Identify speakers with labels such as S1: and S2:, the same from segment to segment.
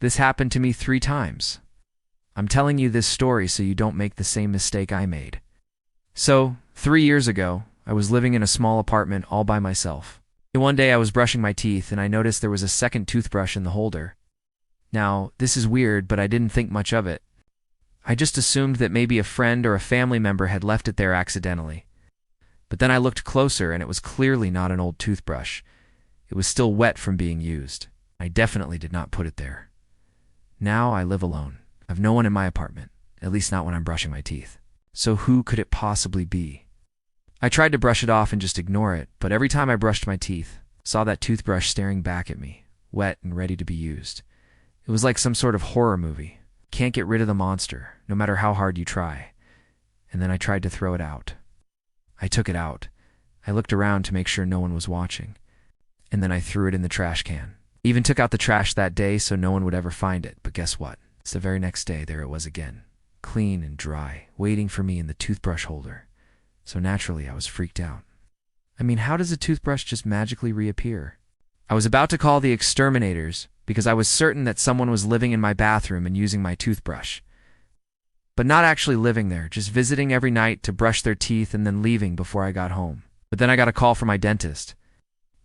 S1: This happened to me 3 times. I'm telling you this story so you don't make the same mistake I made. So, 3 years ago, I was living in a small apartment all by myself. One day I was brushing my teeth and I noticed there was a second toothbrush in the holder. Now, this is weird, but I didn't think much of it. I just assumed that maybe a friend or a family member had left it there accidentally. But then I looked closer and it was clearly not an old toothbrush. It was still wet from being used. I definitely did not put it there. Now I live alone. I have no one in my apartment, at least not when I'm brushing my teeth. So who could it possibly be? I tried to brush it off and just ignore it, but every time I brushed my teeth, I saw that toothbrush staring back at me, wet and ready to be used. It was like some sort of horror movie. Can't get rid of the monster, no matter how hard you try. And then I tried to throw it out. I took it out. I looked around to make sure no one was watching. And then I threw it in the trash can. Even took out the trash that day so no one would ever find it, but guess what? It's the very next day, there it was again. Clean and dry, waiting for me in the toothbrush holder. So naturally, I was freaked out. I mean, how does a toothbrush just magically reappear? I was about to call the exterminators because I was certain that someone was living in my bathroom and using my toothbrush. But not actually living there, just visiting every night to brush their teeth and then leaving before I got home. But then I got a call from my dentist.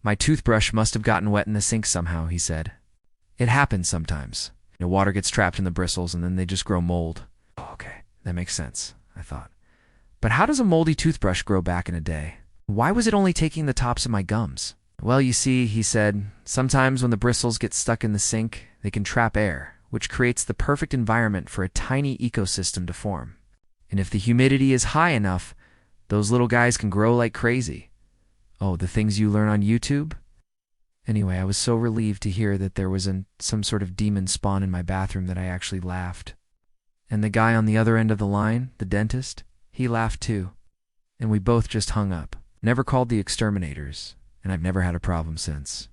S1: My toothbrush must have gotten wet in the sink somehow, he said. It happens sometimes. Water gets trapped in the bristles and then they just grow mold. Oh, okay, that makes sense, I thought. But how does a moldy toothbrush grow back in a day? Why was it only taking the tops of my gums? Well, you see, he said, sometimes when the bristles get stuck in the sink, they can trap air, which creates the perfect environment for a tiny ecosystem to form. And if the humidity is high enough, those little guys can grow like crazy. Oh, the things you learn on YouTube? Anyway, I was so relieved to hear that there was some sort of demon spawn in my bathroom that I actually laughed. And the guy on the other end of the line, the dentist, he laughed too. And we both just hung up. Never called the exterminators, and I've never had a problem since.